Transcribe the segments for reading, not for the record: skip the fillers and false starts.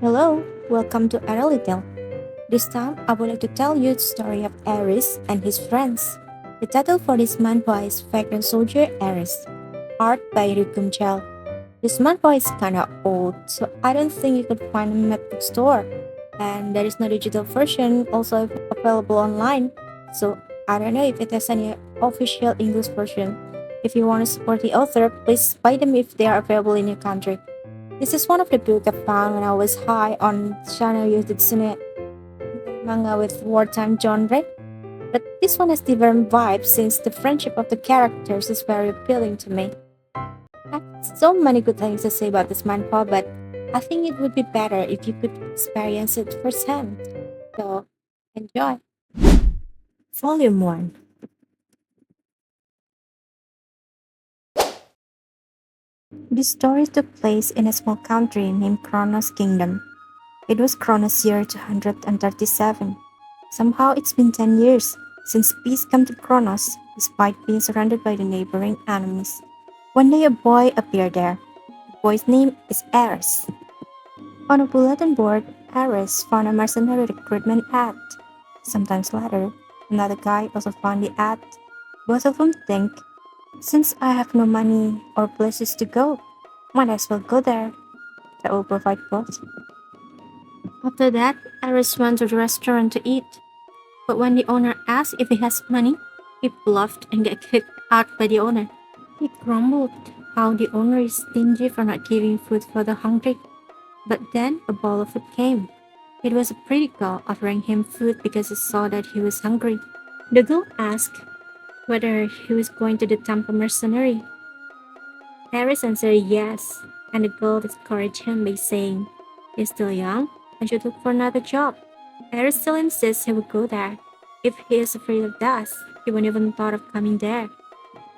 Hello, welcome to Era Little. This time, I would like to tell you the story of Ares and his friends. The title for this manhwa is Vagrant Soldier Ares, art by Rikum Chel. This manhwa is kinda old, so I don't think you could find them at bookstore. And there is no digital version also available online, so I don't know if it has any official English version. If you want to support the author, please buy them if they are available in your country. This is one of the books I found when I was high on Shana Yutitsune manga with wartime genre. But this one has different vibes since the friendship of the characters is very appealing to me. I have so many good things to say about this manhwa, but I think it would be better if you could experience it firsthand. So, enjoy. Volume 1. This story took place in a small country named Kronos Kingdom. It was Kronos year 237. Somehow it's been 10 years since peace came to Kronos, despite being surrounded by the neighboring enemies. One day a boy appeared there. The boy's name is Ares. On a bulletin board, Ares found a mercenary recruitment ad. Sometimes later, another guy also found the ad. Both of them think, since I have no money or places to go, might as well go there. That will provide both. After that, Ares went to the restaurant to eat. But when the owner asked if he has money, he bluffed and got kicked out by the owner. He grumbled how the owner is stingy for not giving food for the hungry. But then a bowl of food came. It was a pretty girl offering him food because he saw that he was hungry. The girl asked whether he was going to the temple mercenary. Ares answered yes, and the girl discouraged him by saying, "He's still young and should look for another job." Ares still insists he will go there. If he is afraid of death, he wouldn't even thought of coming there,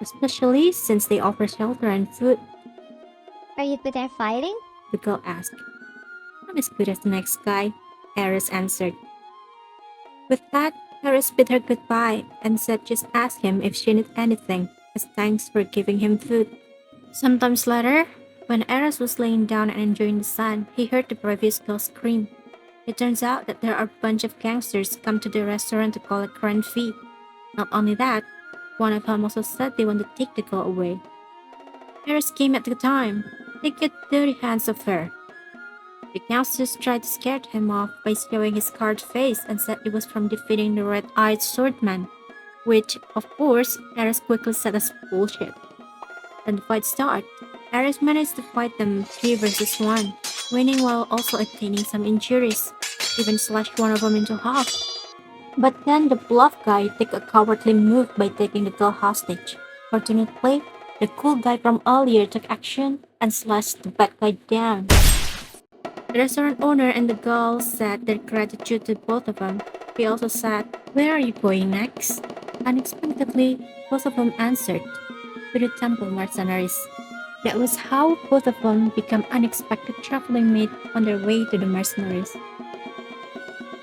especially since they offer shelter and food, Are you good at fighting? the girl asked. "I'm as good as the next guy," Ares answered. With that, Ares bid her goodbye and said just ask him if she needed anything, as thanks for giving him food. Sometimes later, when Ares was laying down and enjoying the sun, he heard the previous girl scream. It turns out that there are a bunch of gangsters come to the restaurant to collect rent fee. Not only that, one of them also said they want to take the girl away. Paris came at the time. They get dirty hands of her. The gangsters tried to scare him off by showing his scarred face and said it was from defeating the red-eyed swordman, which, of course, Ares quickly said as bullshit. Then the fight started. Ares managed to fight them 3 versus 1, winning while also attaining some injuries, even slashed one of them into half. But then the bluff guy took a cowardly move by taking the girl hostage. Fortunately, the cool guy from earlier took action and slashed the bad guy down. The restaurant owner and the girl said their gratitude to both of them. He also said, "Where are you going next?" Unexpectedly, both of them answered, "To the temple mercenaries." That was how both of them became unexpected traveling mates on their way to the mercenaries.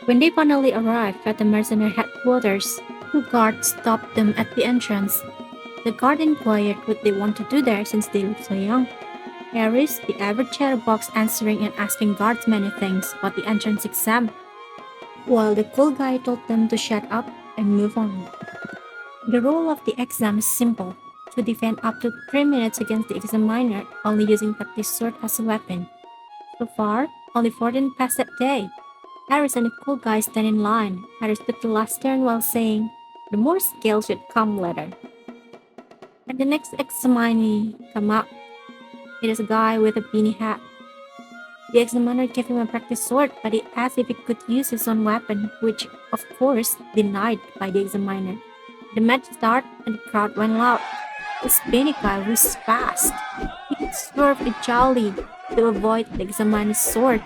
When they finally arrived at the mercenary headquarters, 2 guards stopped them at the entrance. The guard inquired what they want to do there since they looked so young. Harris, the average chatterbox, answering and asking guards many things about the entrance exam, while the cool guy told them to shut up and move on. The rule of the exam is simple: to defend up to 3 minutes against the examiner, only using practice sword as a weapon. So far, only 14 passed that day. Harris and the cool guy stand in line. Harris took the last turn while saying, "The more skill should come later." And the next examinee come up. It is a guy with a beanie hat. The examiner gave him a practice sword, but he asked if he could use his own weapon, which, of course, denied by the examiner. The match started and the crowd went loud. This beanie guy was fast. He could swerve agilely to avoid the examiner's sword.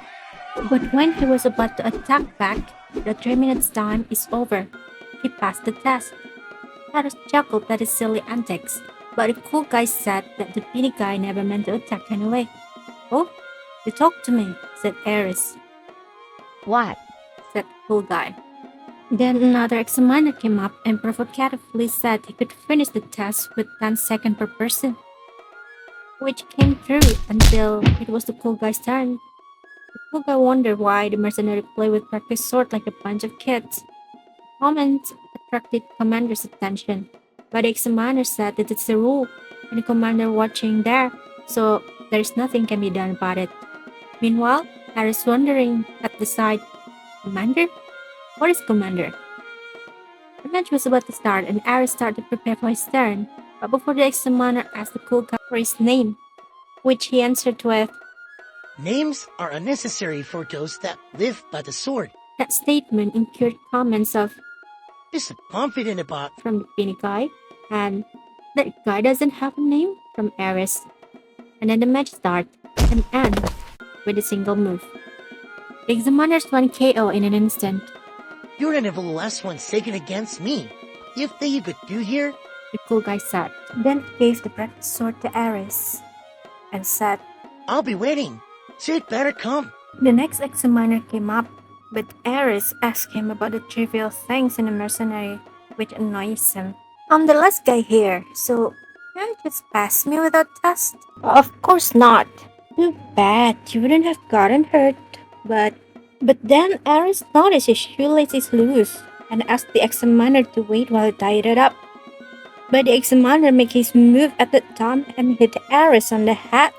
But when he was about to attack back, the 3 minutes time is over. He passed the test. Harris chuckled at his silly antics, but the cool guy said that the beanie guy never meant to attack anyway. "Oh, you talk to me," said Harris, What? said the cool guy. Then another examiner came up and provocatively said he could finish the test with 10 seconds per person, which came through until it was the cool guy's turn. Luca wondered why the mercenary play with practice sword like a bunch of kids. Comments attracted Commander's attention, but the examiner said that it's the rule, and the commander watching there, so there's nothing can be done about it. Meanwhile, Harris wondering at the side, Commander? What is Commander? The match was about to start, and Harris started to prepare for his turn, but before the examiner asked the cool guy for his name, which he answered with, Names are unnecessary for those that live by the sword. that statement incurred comments of Is confident about. from the Pini guy, and that guy doesn't have a name from Ares. And then the match starts and ends with a single move. The examiners won KO in an instant. You're an evil last one taken against me. If they could do here, The cool guy said. Then he gave the practice sword to Ares and said, I'll be waiting. So you'd better come. the next examiner came up, but Ares asked him about the trivial things in the mercenary, which annoys him. I'm the last guy here, so can you just pass me without test? Of course not. Too bad, you wouldn't have gotten hurt. But then Ares noticed his shoelace is loose and asked the examiner to wait while he tied it up. But the examiner made his move at the time and hit Ares on the head.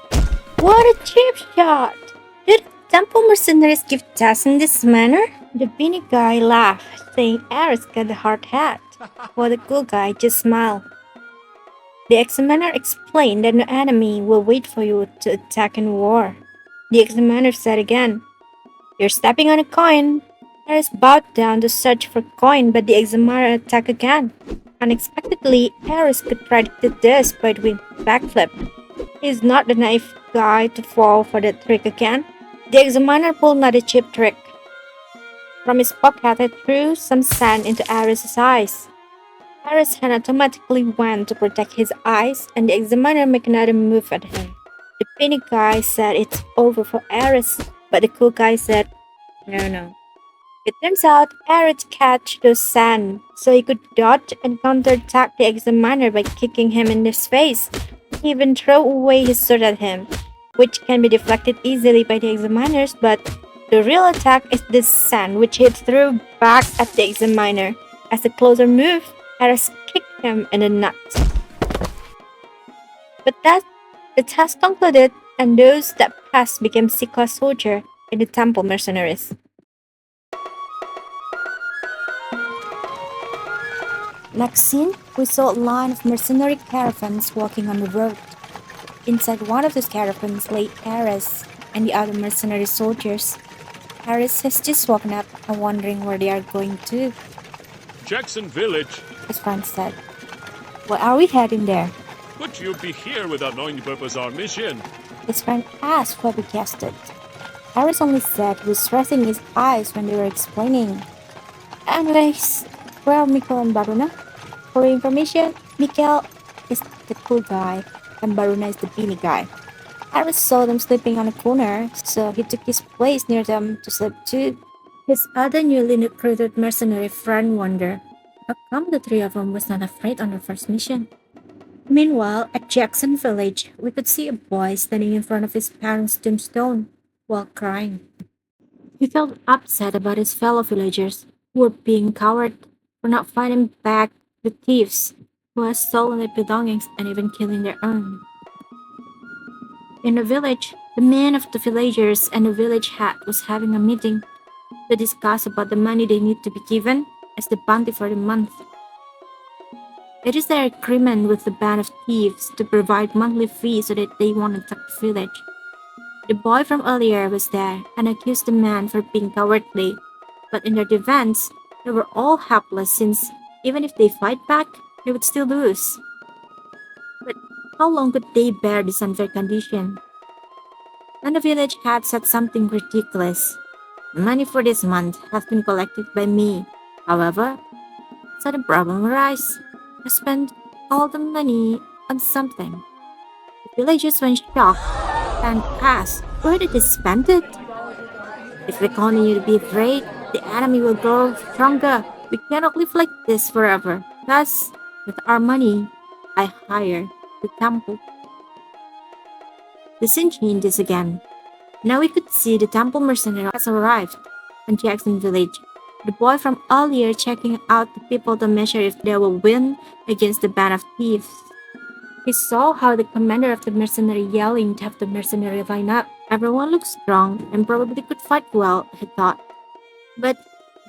What a cheap shot! Did temple mercenaries give tests in this manner? The beanie guy laughed, saying Ares got a hard hat, while the cool guy just smiled. The examiner explained that no enemy will wait for you to attack in war. The examiner said again, You're stepping on a coin. Ares bowed down to search for coin, but the examiner attacked again. Unexpectedly, Ares could predict this by doing backflip. He's not the naive guy to fall for that trick again. The examiner pulled another cheap trick. From his pocket, he threw some sand into Ares' eyes. Ares' hand automatically went to protect his eyes, and the examiner made another move at him. The penny guy said it's over for Ares, but the cool guy said, No. It turns out Ares catch those sand, so he could dodge and counterattack the examiner by kicking him in his face. He even threw away his sword at him, which can be deflected easily by the examiners, but the real attack is the sand, which he threw back at the examiner. As a closer move, Ares kicked him in the nuts. But the task concluded, and those that passed became C-class soldier in the temple mercenaries. Next scene, we saw a line of mercenary caravans walking on the road. Inside one of those caravans lay Ares and the other mercenary soldiers. Ares has just woken up and wondering where they are going to, Jackson Village. his friend said. Why are we heading there? Would you be here without knowing the purpose of our mission? His friend asked, flabbergasted. Ares only said he was resting his eyes when they were explaining. Anyways, where are Mikkel and Baruna? For your information, Mikkel is the cool guy and Baruna is the beanie guy. Ares saw them sleeping on a corner, so he took his place near them to sleep too. His other newly recruited mercenary friend wondered how come the three of them was not afraid on their first mission. Meanwhile, at Jackson Village, we could see a boy standing in front of his parents' tombstone while crying. He felt upset about his fellow villagers who were being coward for not fighting back the thieves who had stolen their belongings and even killing their own. In the village, the men of the villagers and the village head was having a meeting to discuss about the money they need to be given as the bounty for the month. It is their agreement with the band of thieves to provide monthly fees so that they won't attack the village. The boy from earlier was there and accused the man for being cowardly, but in their defense, they were all helpless since even if they fight back, they would still lose. But how long could they bear this unfair condition? And the village had said something ridiculous. Money for this month has been collected by me. However, sudden problem arise. I spent all the money on something. The villagers went shocked and asked, where did they spend it? If we continue to be afraid, the enemy will grow stronger. We cannot live like this forever. Thus, with our money, I hire the temple. The scene changes again. Now we could see the temple mercenary has arrived in Jackson village. The boy from earlier checking out the people to measure if they will win against the band of thieves. He saw how the commander of the mercenary yelling to have the mercenary line up. Everyone looked strong and probably could fight well, he thought. But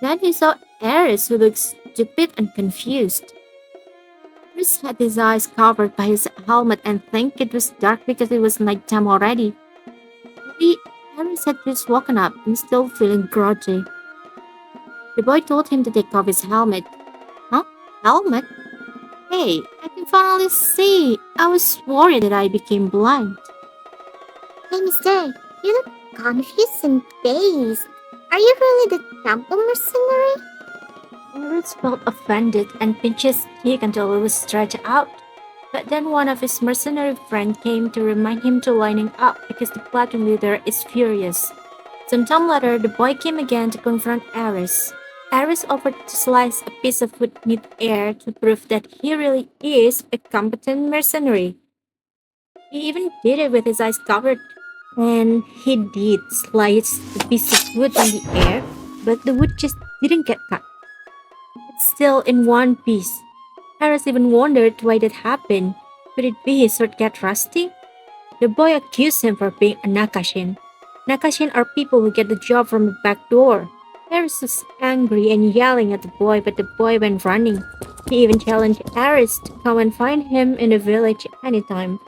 then he saw Ares who looked stupid and confused. Ares had his eyes covered by his helmet and think it was dark because it was nighttime already. Maybe Ares had just woken up and still feeling groggy. The boy told him to take off his helmet. Huh? Helmet? Hey, I can finally see. I was worried that I became blind. Hey, mister, you look confused and dazed. Are you really the temple mercenary? Ares felt offended and pinched his cheek until it was stretched out. But then one of his mercenary friends came to remind him to lining up because the platoon leader is furious. Sometime later, the boy came again to confront Ares. Ares offered to slice a piece of wood mid-air to prove that he really is a competent mercenary. He even did it with his eyes covered. And he did slice the piece of wood in the air, but the wood just didn't get cut. It's still in one piece. Ares even wondered why that happened. Could it be his sword get rusty? The boy accused him for being a Nakashin. Nakashin are people who get the job from the back door. Ares was angry and yelling at the boy, but the boy went running. He even challenged Ares to come and find him in the village anytime.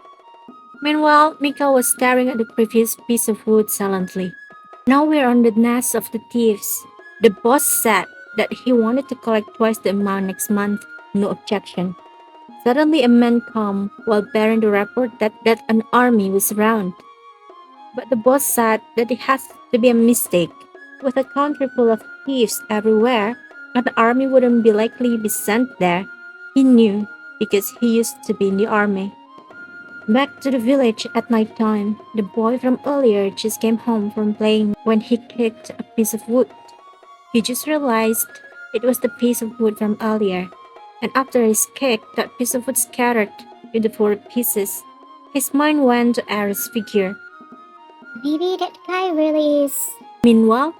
Meanwhile, Mika was staring at the previous piece of wood silently. Now we're on the nest of the thieves. The boss said that he wanted to collect twice the amount next month. No objection. Suddenly a man came while bearing the report that an army was around. But the boss said that it has to be a mistake. With a country full of thieves everywhere, an army wouldn't be likely be sent there. He knew because he used to be in the army. Back to the village at night time, the boy from earlier just came home from playing when he kicked a piece of wood. He just realized it was the piece of wood from earlier, and after his kick, that piece of wood scattered into four pieces. His mind went to Ares' figure. Maybe that guy really is. Meanwhile,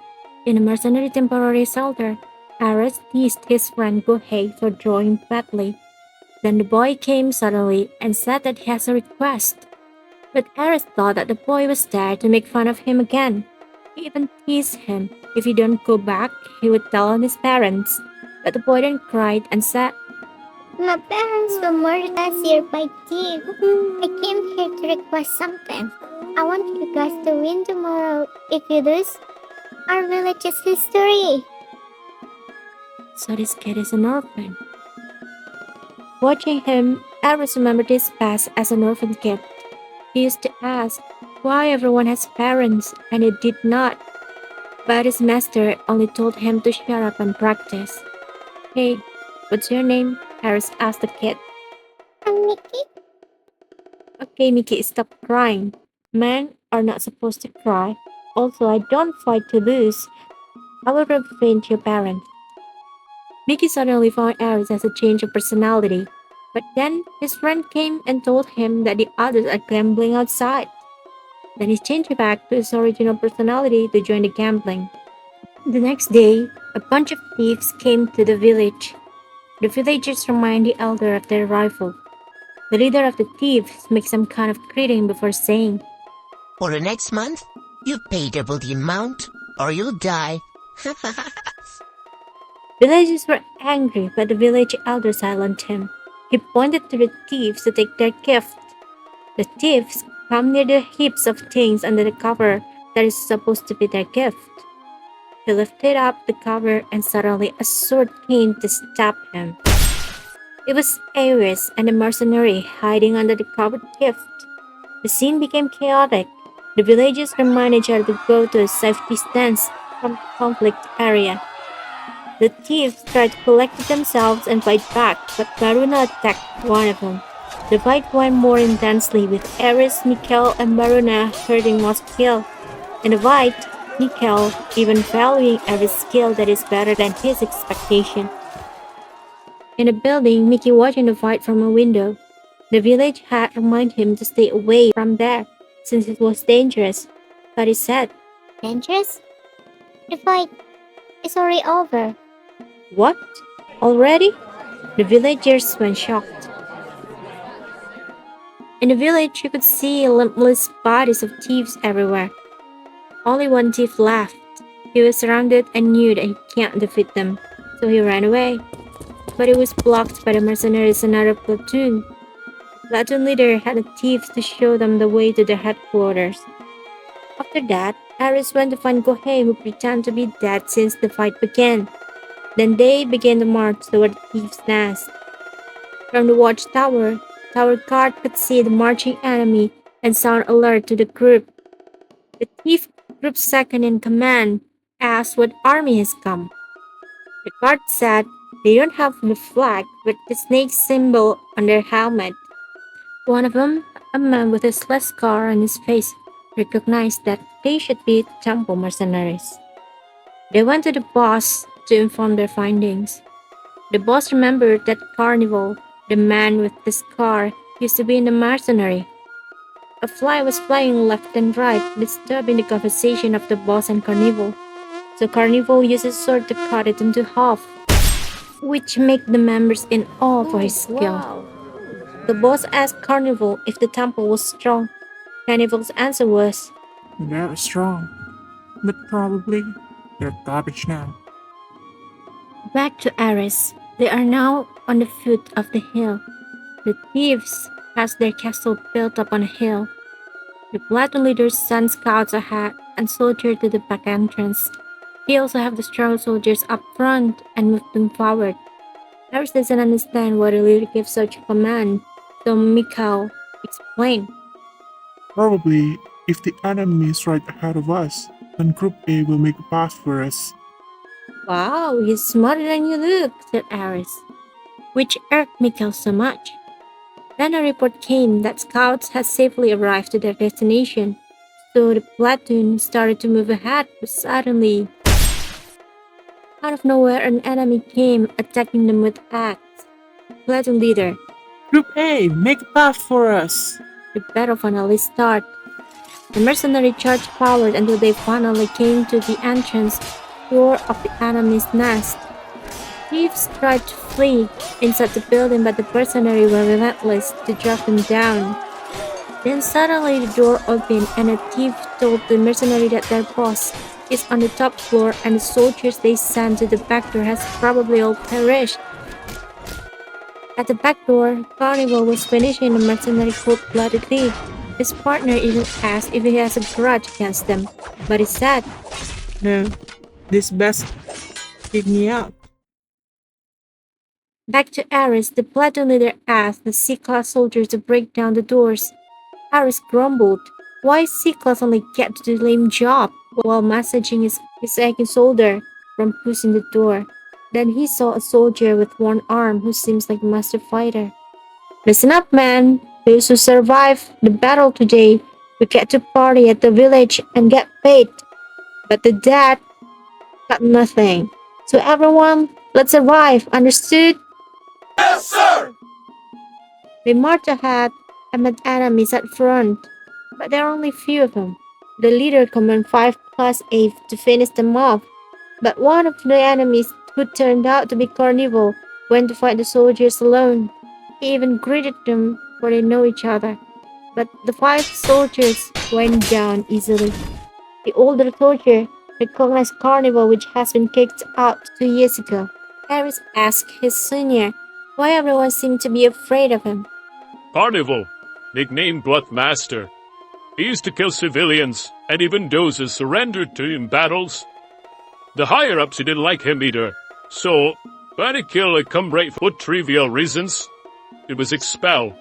in a mercenary temporary shelter, Ares teased his friend Gohei for drawing badly. Then the boy came suddenly and said that he has a request. But Ares thought that the boy was there to make fun of him again. He even teased him. If he don't go back, he would tell on his parents. But the boy then cried and said, My parents were murdered last year by thieves. I came here to request something. I want you guys to win tomorrow. If you lose, our village is history. so this kid is an orphan. Watching him, Ares remembered his past as an orphan kid. He used to ask why everyone has parents and he did not. But his master only told him to shut up and practice. Hey, what's your name? Ares asked the kid. I'm Mickey. Okay, Mickey, stop crying. Men are not supposed to cry. Also, I don't fight to lose. I will revenge your parents. Mickey suddenly found Ares has a change of personality. But then his friend came and told him that the others are gambling outside. Then he changed back to his original personality to join the gambling. The next day, a bunch of thieves came to the village. The villagers remind the elder of their arrival. The leader of the thieves makes some kind of greeting before saying, For the next month, you pay double the amount, or you'll die. Villagers were angry, but the village elder silenced him. He pointed to the thieves to take their gift. The thieves come near the heaps of things under the cover that is supposed to be their gift. He lifted up the cover and suddenly a sword came to stab him. It was Ares and the mercenary hiding under the covered gift. The scene became chaotic. The villagers reminded each other to go to a safe distance from the conflict area. The thieves tried to collect themselves and fight back, but Maruna attacked one of them. The fight went more intensely, with Ares, Nickel, and Maruna hurting most kill. In the fight, Nickel even valuing Ares' skill that is better than his expectation. In a building, Mickey watching the fight from a window. The village had reminded him to stay away from there, since it was dangerous. But he said, Dangerous? The fight is already over. "What? Already?" The villagers went shocked. In the village, you could see limpless bodies of thieves everywhere. Only one thief left. He was surrounded and knew that he can't defeat them, so he ran away. But he was blocked by the mercenaries and another platoon. Platoon leader had the thieves to show them the way to their headquarters. After that, Aris went to find Gohei, who pretended to be dead since the fight began. Then they began to march toward the thieves' nest. From the watchtower, tower guard could see the marching enemy and sound alert to the group. The thief group second in command asked what army has come. The guard said they don't have the flag with the snake symbol on their helmet. One of them, a man with a slash scar on his face, recognized that they should be temple mercenaries. They went to the boss to inform their findings. The boss remembered that Carnival, the man with the scar, used to be in the mercenary. A fly was flying left and right, disturbing the conversation of the boss and Carnival. So Carnival used his sword to cut it into half, which made the members in awe for his skill. The boss asked Carnival if the temple was strong. Carnival's answer was, Very strong, but probably they're garbage now. back to Ares. They are now on the foot of the hill. The thieves has their castle built up on a hill. The platoon leaders send scouts ahead and soldiers to the back entrance. They also have the strong soldiers up front and move them forward. Ares doesn't understand why the leader gives such a command, so Mikhail explained. Probably, if the enemy is right ahead of us, then Group A will make a path for us. Wow, he's smarter than you look, said Ares, which irked Mikhail so much. Then a report came that scouts had safely arrived to their destination, so the platoon started to move ahead, but suddenly, out of nowhere, an enemy came, attacking them with axes. Platoon leader, Group A, make a path for us! the battle finally started. The mercenary charged forward until they finally came to the entrance door of the enemy's nest. Thieves tried to flee inside the building, but the mercenaries were relentless to drag them down. Then suddenly the door opened and a thief told the mercenary that their boss is on the top floor and the soldiers they sent to the back door has probably all perished. At the back door, Carnival was finishing the mercenary cold-bloodedly. His partner even asked if he has a grudge against them, but he said, No, this best dig me out. back to Ares, the platoon leader asked the C-class soldiers to break down the doors. Ares grumbled, why C-class only get to do the lame job, while messaging his aching shoulder from pushing the door. Then he saw a soldier with one arm who seems like a master fighter. Listen up, man. Those who survive the battle today will get to party at the village and get paid. But the dead got nothing. So everyone, let's arrive, understood? They marched ahead and met enemies at front, but there are only few of them. The leader commanded 5 plus 8 to finish them off, but one of the enemies, who turned out to be Carnival, went to fight the soldiers alone. He even greeted them, for they know each other. But the 5 soldiers went down easily. The older soldier recognized Carnival, which has been kicked out 2 years ago. Ares asked his senior why everyone seemed to be afraid of him. Carnival, nicknamed Bloodmaster. He used to kill civilians, and even those who surrendered to him in battles. The higher-ups didn't like him either, so when he killed a comrade for trivial reasons, he was expelled.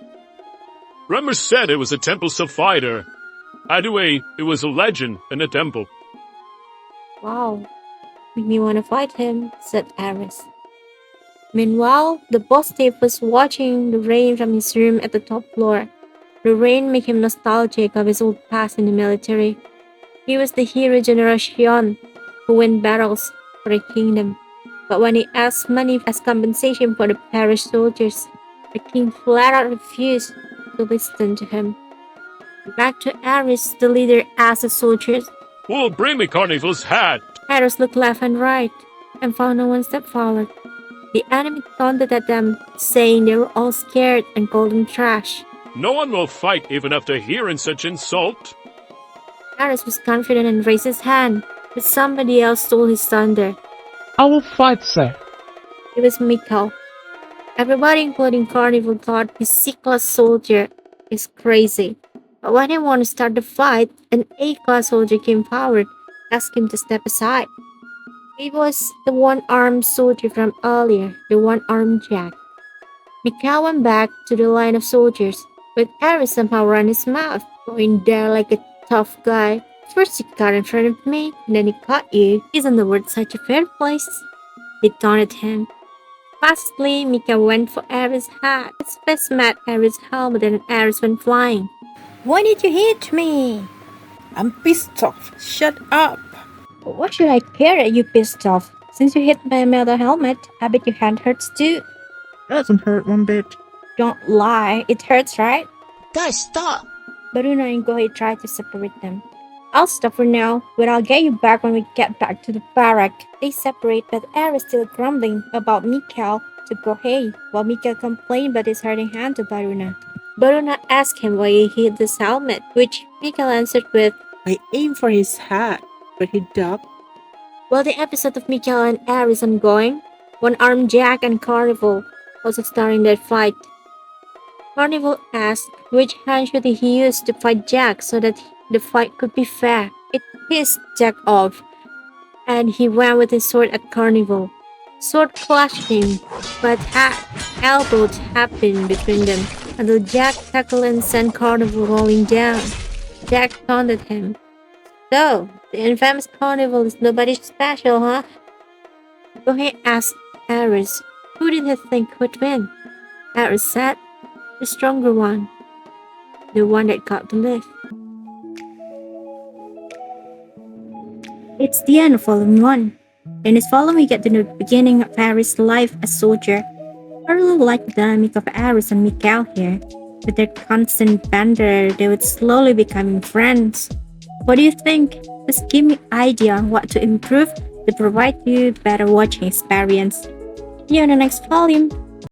Rumors said it was a temple fighter. Either way, it was a legend in the temple. Wow, make me want to fight him, said Ares. Meanwhile, the boss thief was watching the rain from his room at the top floor. The rain made him nostalgic of his old past in the military. He was the hero General Xion, who won battles for the kingdom. But when he asked money as compensation for the perished soldiers, the king flat out refused to listen to him. Back to Aris, the leader asked the soldiers. Who'll bring me Carnival's hat? Aris looked left and right and found no one stepped forward. The enemy taunted at them, saying they were all scared and called them trash. No one will fight even after hearing such insult. Aris was confident and raised his hand, but somebody else stole his thunder. I will fight, sir. It was Mikhail. Everybody, including Carnival, thought his C-class soldier is crazy. But when he wanted to start the fight, an A-class soldier came forward, asked him to step aside. It was the one-armed soldier from earlier, the one-armed Jack. Mikhail went back to the line of soldiers, but Aris somehow ran his mouth, going there like a tough guy. First you got in front of me, and then he caught you. Isn't the world such a fair place? They taunted him. Fastly, Mika went for Aris' hat. His fist met Aris' helmet and Aris went flying. Why did you hit me? I'm pissed off. Shut up. What should I care that you pissed off? Since you hit my metal helmet, I bet your hand hurts too. Doesn't hurt one bit. Don't lie, it hurts, right? Guys, stop! Baruna and Gohei tried to separate them. I'll stop for now, but I'll get you back when we get back to the barrack. They separate, but Aris still grumbling about Mikhail to Gohei, while Mikhail complained about his hurting hand to Baruna. Baruna asked him why he hit his helmet, which Mikhail answered with, I aimed for his hat, but he ducked. while the episode of Mikhail and Aris ongoing, one-armed Jack and Carnival also starring that fight. Carnival asked which hand should he use to fight Jack so that the fight could be fair. It pissed Jack off, and he went with his sword at Carnival. Sword clashed him, but elbow happened between them until Jack tackled and sent Carnival rolling down. Jack taunted him. So, the infamous Carnival is nobody special, huh? Gohei asked Aris, who did he think would win? Aris said, the stronger one. The one that got the lift. It's the end of Volume 1. In this volume, we get to know the beginning of Aris' life as soldier. I really like the dynamic of Aris and Mikhail here. With their constant banter, they would slowly becoming friends. What do you think? Just give me idea on what to improve to provide you better watching experience. See you in the next volume.